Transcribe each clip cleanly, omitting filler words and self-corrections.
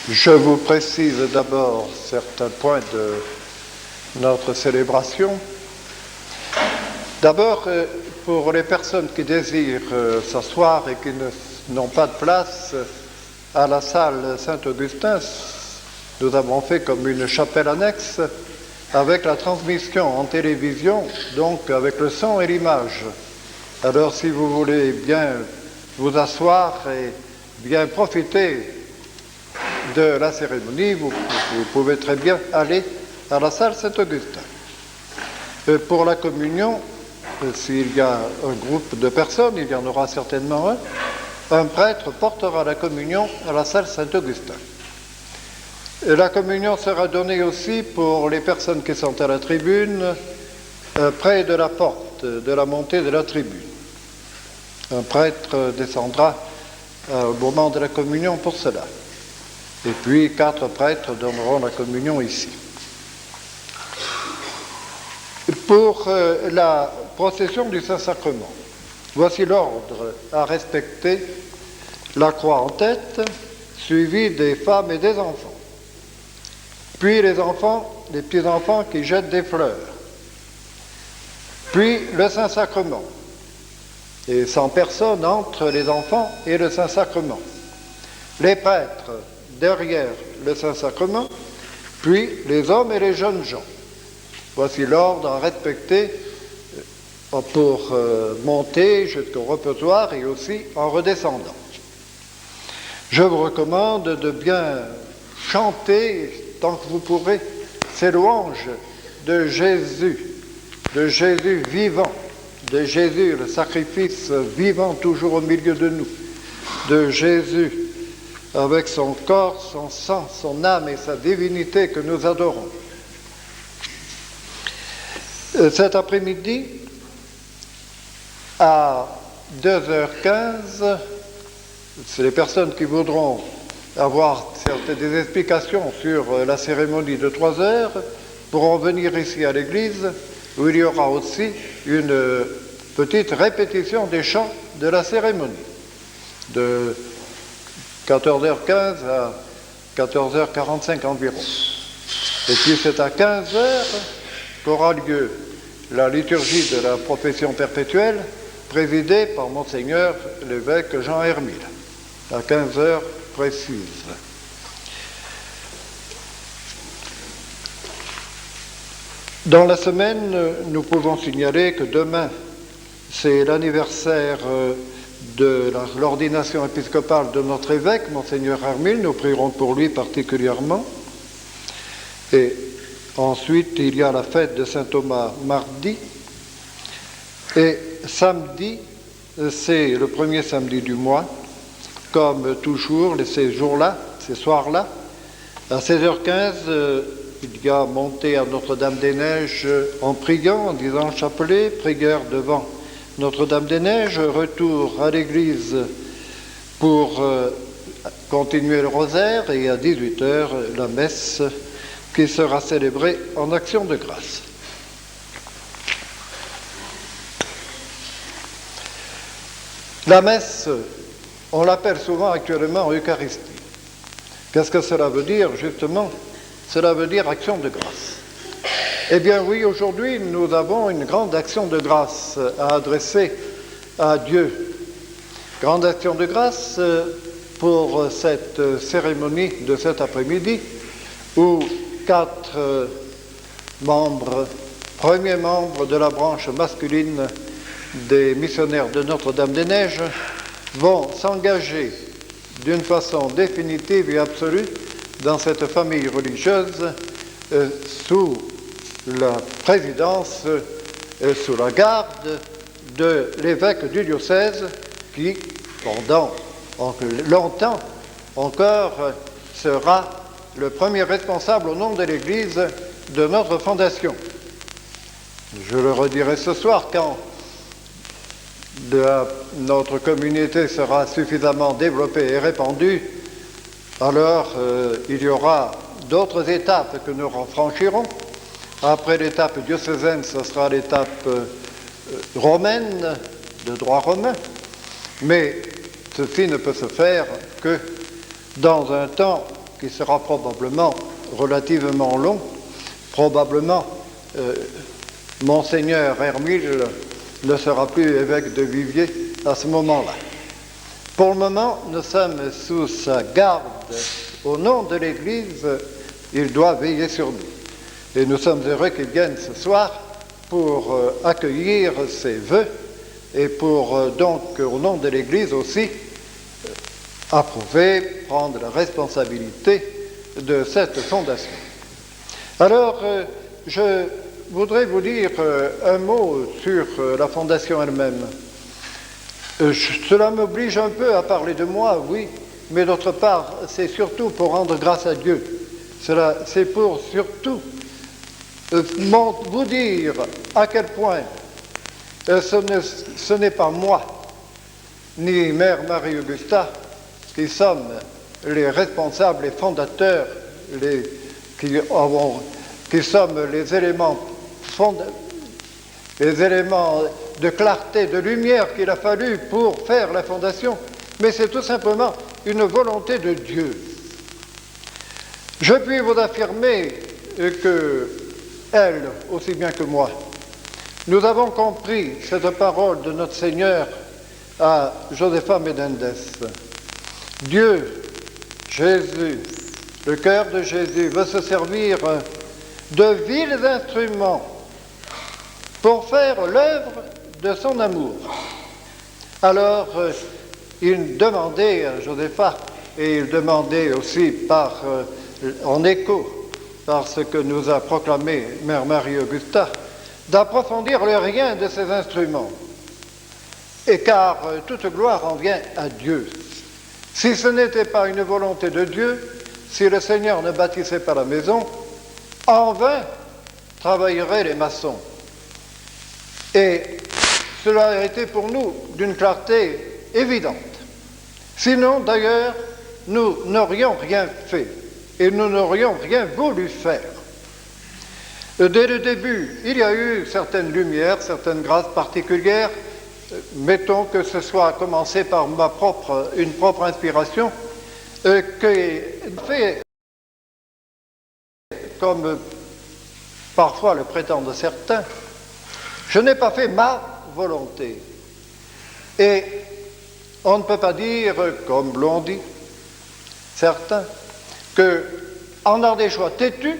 Je vous précise d'abord certains points de notre célébration. D'abord, pour les personnes qui désirent s'asseoir et qui n'ont pas de place à la salle Saint-Augustin, nous avons fait comme une chapelle annexe avec la transmission en télévision, donc avec le son et l'image. Alors si vous voulez bien vous asseoir et bien profiter de la cérémonie, vous pouvez très bien aller à la salle Saint-Augustin. Pour la communion, s'il y a un groupe de personnes, il y en aura certainement un prêtre portera la communion à la salle Saint-Augustin. La communion sera donnée aussi pour les personnes qui sont à la tribune, près de la porte de la montée de la tribune. Un prêtre descendra au moment de la communion pour cela. Et puis 4 prêtres donneront la communion ici. Pour la procession du Saint-Sacrement, voici l'ordre à respecter: la croix en tête, suivie des femmes et des enfants. Puis les enfants, les petits-enfants qui jettent des fleurs. Puis le Saint-Sacrement. Et 100 personnes entre les enfants et le Saint-Sacrement. Les prêtres derrière le Saint-Sacrement, puis les hommes et les jeunes gens. Voici l'ordre à respecter pour monter jusqu'au reposoir et aussi en redescendant. Je vous recommande de bien chanter, tant que vous pourrez, ces louanges de Jésus vivant, de Jésus, le sacrifice vivant toujours au milieu de nous, de Jésus avec son corps, son sang, son âme et sa divinité que nous adorons. Cet après-midi, à 2h15, c'est les personnes qui voudront avoir des explications sur la cérémonie de 3h pourront venir ici à l'église, où il y aura aussi une petite répétition des chants de la cérémonie, de 14h15 à 14h45 environ. Et puis c'est à 15h qu'aura lieu la liturgie de la profession perpétuelle, présidée par Monseigneur l'évêque Jean Hermile, à 15h précises. Dans la semaine, nous pouvons signaler que demain, c'est l'anniversaire de l'ordination épiscopale de notre évêque, Monseigneur Hermile. Nous prierons pour lui particulièrement. Et ensuite, il y a la fête de Saint Thomas mardi. Et samedi, c'est le premier samedi du mois, comme toujours, ces jours-là, ces soirs-là. À 16h15, il y a montée à Notre-Dame-des-Neiges en priant, en disant le chapelet, prière devant Notre-Dame-des-Neiges, retour à l'église pour continuer le rosaire, et à 18h, la messe qui sera célébrée en action de grâce. La messe, on l'appelle souvent actuellement Eucharistie. Qu'est-ce que cela veut dire, justement? Cela veut dire action de grâce. Eh bien oui, aujourd'hui, nous avons une grande action de grâce à adresser à Dieu. Grande action de grâce pour cette cérémonie de cet après-midi, où 4 premiers membres de la branche masculine des missionnaires de Notre-Dame-des-Neiges vont s'engager d'une façon définitive et absolue dans cette famille religieuse sous la présidence, sous la garde de l'évêque du diocèse qui, pendant longtemps encore, sera le premier responsable au nom de l'Église de notre fondation. Je le redirai ce soir, quand notre communauté sera suffisamment développée et répandue, alors il y aura d'autres étapes que nous franchirons. Après l'étape diocésaine, ce sera l'étape romaine, de droit romain. Mais ceci ne peut se faire que dans un temps qui sera probablement relativement long. Probablement, Monseigneur Hermile ne sera plus évêque de Viviers à ce moment-là. Pour le moment, nous sommes sous sa garde. Au nom de l'Église, il doit veiller sur nous. Et nous sommes heureux qu'il vienne ce soir pour accueillir ses vœux et pour donc, au nom de l'Église aussi, approuver, prendre la responsabilité de cette fondation. Alors, je voudrais vous dire un mot sur la fondation elle-même. Cela m'oblige un peu à parler de moi, oui, mais d'autre part, c'est surtout pour rendre grâce à Dieu. C'est pour surtout vous dire à quel point ce n'est pas moi, ni Mère Marie-Augusta, qui sommes les responsables, les fondateurs, qui sommes les éléments de clarté, de lumière qu'il a fallu pour faire la fondation, mais c'est tout simplement une volonté de Dieu. Je puis vous affirmer que elle, aussi bien que moi, nous avons compris cette parole de notre Seigneur à Josefa Menendez. Dieu, Jésus, le cœur de Jésus veut se servir de vils instruments pour faire l'œuvre de son amour. Alors, il demandait à Josepha, et il demandait aussi en écho, par ce que nous a proclamé Mère Marie-Augusta, d'approfondir le rien de ces instruments. Et car toute gloire en vient à Dieu. Si ce n'était pas une volonté de Dieu, si le Seigneur ne bâtissait pas la maison, en vain travailleraient les maçons. Et cela a été pour nous d'une clarté évidente. Sinon, d'ailleurs, nous n'aurions rien fait et nous n'aurions rien voulu faire. Dès le début, il y a eu certaines lumières, certaines grâces particulières. Mettons que ce soit commencé par une propre inspiration, qui fait, comme parfois le prétendent certains, je n'ai pas fait ma volonté. Et on ne peut pas dire, comme l'ont dit certains, qu'en Ardéchois têtu,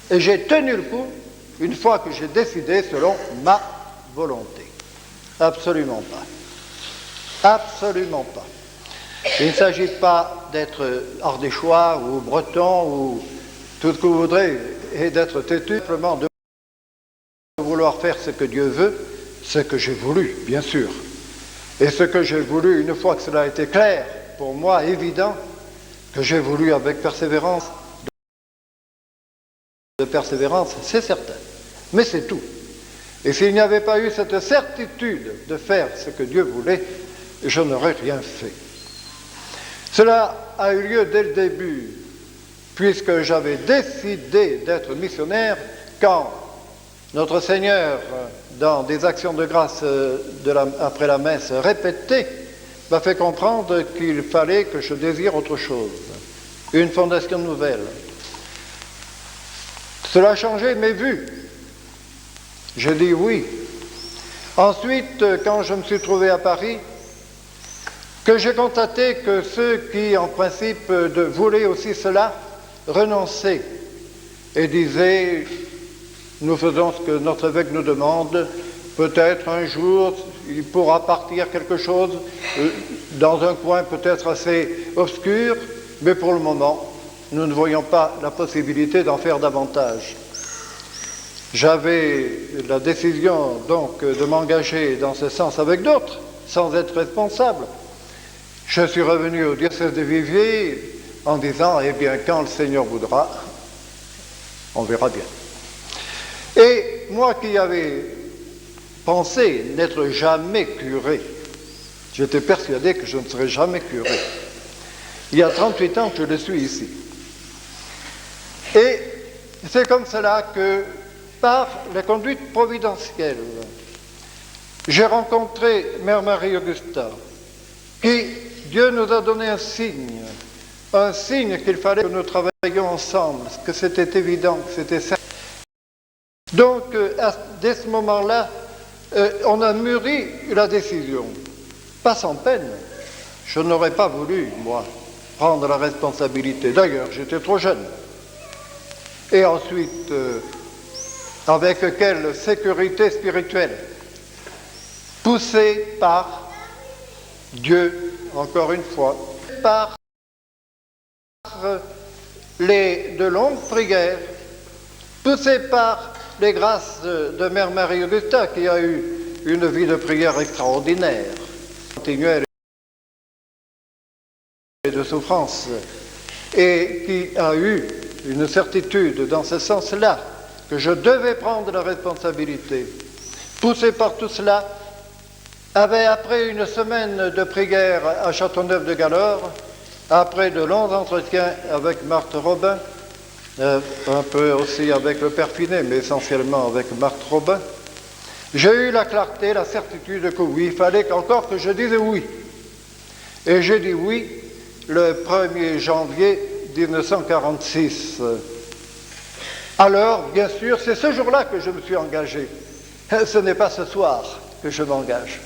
et j'ai tenu le coup une fois que j'ai décidé selon ma volonté. Absolument pas. Absolument pas. Il ne s'agit pas d'être ardéchois ou breton ou tout ce que vous voudrez et d'être têtu, simplement de vouloir faire ce que Dieu veut, ce que j'ai voulu, bien sûr. Et ce que j'ai voulu, une fois que cela a été clair, pour moi, évident, que j'ai voulu avec persévérance, c'est certain. Mais c'est tout. Et s'il n'y avait pas eu cette certitude de faire ce que Dieu voulait, je n'aurais rien fait. Cela a eu lieu dès le début, puisque j'avais décidé d'être missionnaire quand notre Seigneur, dans des actions de grâce après la messe répétée, m'a fait comprendre qu'il fallait que je désire autre chose, une fondation nouvelle. Cela a changé mes vues. J'ai dit oui. Ensuite, quand je me suis trouvé à Paris, que j'ai constaté que ceux qui, en principe, voulaient aussi cela, renonçaient et disaient « Nous faisons ce que notre évêque nous demande, peut-être un jour il pourra partir quelque chose dans un coin peut-être assez obscur, mais pour le moment, nous ne voyons pas la possibilité d'en faire davantage. » J'avais la décision donc de m'engager dans ce sens avec d'autres, sans être responsable. Je suis revenu au diocèse de Viviers en disant, eh bien, quand le Seigneur voudra, on verra bien. Et moi qui avais pensé n'être jamais curé, j'étais persuadé que je ne serais jamais curé. Il y a 38 ans que je le suis ici. Et c'est comme cela que, par la conduite providentielle, j'ai rencontré Mère Marie-Augusta, qui, Dieu nous a donné un signe un signe qu'il fallait que nous travaillions ensemble, que c'était évident, que c'était certain. Donc, dès ce moment-là, on a mûri la décision, pas sans peine. Je n'aurais pas voulu, moi, prendre la responsabilité. D'ailleurs, j'étais trop jeune. Et ensuite, avec quelle sécurité spirituelle, poussé par Dieu, encore une fois, par de longues prières, poussé par les grâces de Mère Marie-Augusta, qui a eu une vie de prière extraordinaire, continuelle et de souffrance, et qui a eu une certitude dans ce sens-là, que je devais prendre la responsabilité. Poussé par tout cela, avait, après une semaine de prière à Châteauneuf-de-Galore, après de longs entretiens avec Marthe Robin, un peu aussi avec le Père Finet, mais essentiellement avec Marthe Robin, j'ai eu la clarté, la certitude que oui, il fallait encore que je dise oui. Et j'ai dit oui le 1er janvier 1946. Alors, bien sûr, c'est ce jour-là que je me suis engagé. Ce n'est pas ce soir que je m'engage.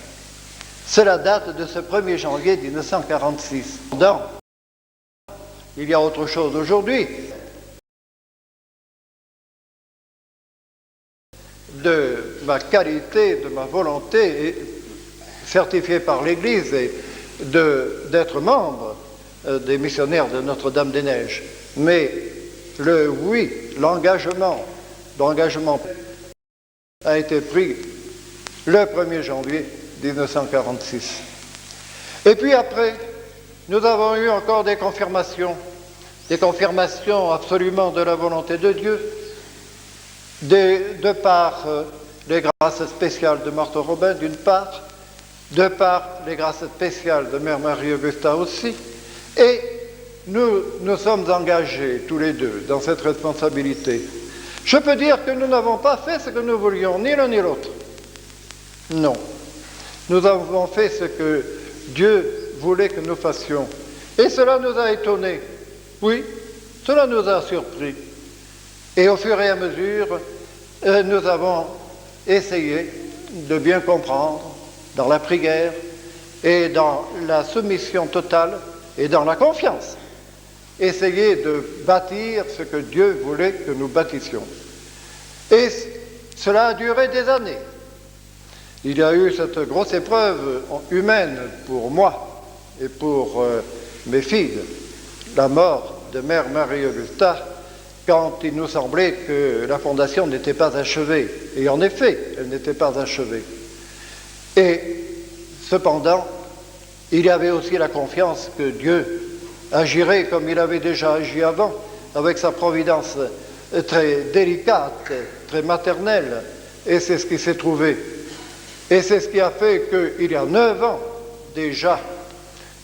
C'est la date de ce 1er janvier 1946. Donc, il y a autre chose aujourd'hui. De ma qualité, de ma volonté, certifiée par l'Église, et d'être membre des missionnaires de Notre-Dame-des-Neiges. Mais le oui, l'engagement a été pris le 1er janvier 1946. Et puis après, nous avons eu encore des confirmations absolument de la volonté de Dieu, de par les grâces spéciales de Marthe Robin, d'une part, de par les grâces spéciales de Mère Marie-Augusta aussi, et nous sommes engagés tous les deux dans cette responsabilité. Je peux dire que nous n'avons pas fait ce que nous voulions, ni l'un ni l'autre. Non. Nous avons fait ce que Dieu voulait que nous fassions. Et cela nous a étonnés. Oui, cela nous a surpris. Et au fur et à mesure, nous avons essayé de bien comprendre dans la prière et dans la soumission totale et dans la confiance. Essayer de bâtir ce que Dieu voulait que nous bâtissions. Et cela a duré des années. Il y a eu cette grosse épreuve humaine pour moi et pour mes filles, la mort de Mère Marie-Augusta, quand il nous semblait que la fondation n'était pas achevée. Et en effet, elle n'était pas achevée. Et cependant, il y avait aussi la confiance que Dieu agirait comme il avait déjà agi avant, avec sa providence très délicate, très maternelle. Et c'est ce qui s'est trouvé. Et c'est ce qui a fait qu'il y a 9 ans déjà,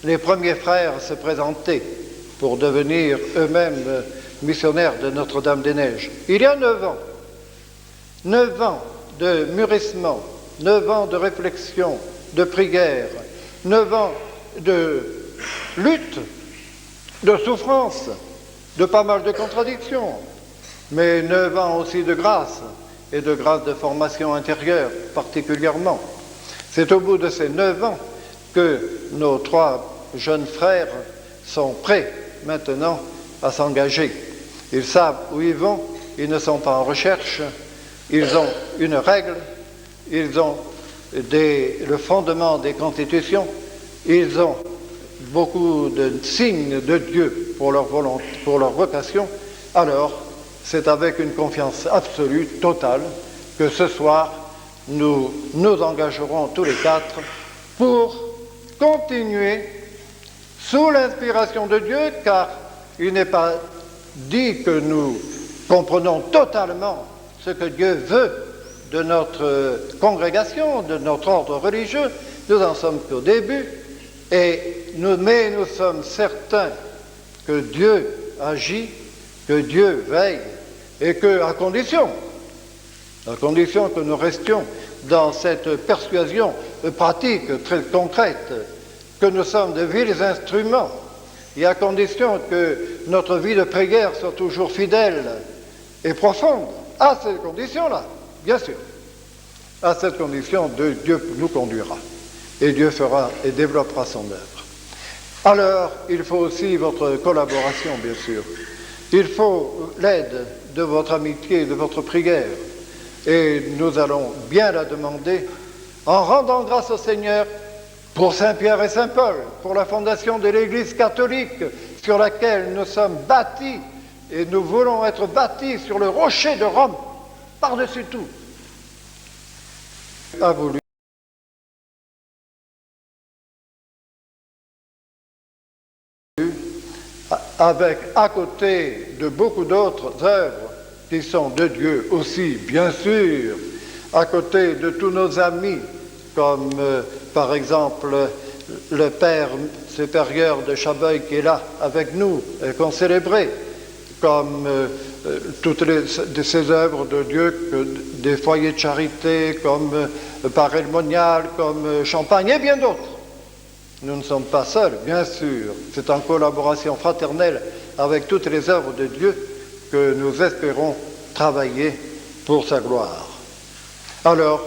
les premiers frères se présentaient pour devenir eux-mêmes missionnaires de Notre-Dame-des-Neiges. Il y a 9 ans. 9 ans de mûrissement, 9 ans de réflexion, de prière, 9 ans de lutte, de souffrance, de pas mal de contradictions, mais 9 ans aussi de grâce, et de grâce de formation intérieure particulièrement. C'est au bout de ces 9 ans que nos 3 jeunes frères sont prêts maintenant à s'engager. Ils savent où ils vont, ils ne sont pas en recherche, ils ont une règle, ils ont le fondement des constitutions, ils ont beaucoup de signes de Dieu pour leur volonté, pour leur vocation. Alors, c'est avec une confiance absolue, totale, que ce soir, nous nous engagerons tous les 4 pour continuer sous l'inspiration de Dieu, car il n'est pas dit que nous comprenons totalement ce que Dieu veut de notre congrégation, de notre ordre religieux. Nous en sommes qu'au début, mais nous sommes certains que Dieu agit, que Dieu veille, et à condition que nous restions dans cette persuasion pratique très concrète, que nous sommes de vils instruments et à condition que notre vie de prière soit toujours fidèle et profonde. À cette condition-là, bien sûr. À cette condition, Dieu nous conduira. Et Dieu fera et développera son œuvre. Alors, il faut aussi votre collaboration, bien sûr. Il faut l'aide de votre amitié, de votre prière. Et nous allons bien la demander en rendant grâce au Seigneur pour Saint Pierre et Saint Paul, pour la fondation de l'Église catholique sur laquelle nous sommes bâtis et nous voulons être bâtis sur le rocher de Rome, par-dessus tout. A voulu avec à côté de beaucoup d'autres œuvres qui sont de Dieu aussi, bien sûr, à côté de tous nos amis, comme par exemple le Père supérieur de Chabeuil qui est là avec nous et qu'on célébrait, comme toutes ces œuvres de Dieu, des foyers de charité, comme Paray le Monial, comme Champagne et bien d'autres. Nous ne sommes pas seuls, bien sûr. C'est en collaboration fraternelle avec toutes les œuvres de Dieu que nous espérons travailler pour sa gloire. Alors,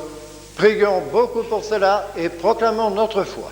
prions beaucoup pour cela et proclamons notre foi.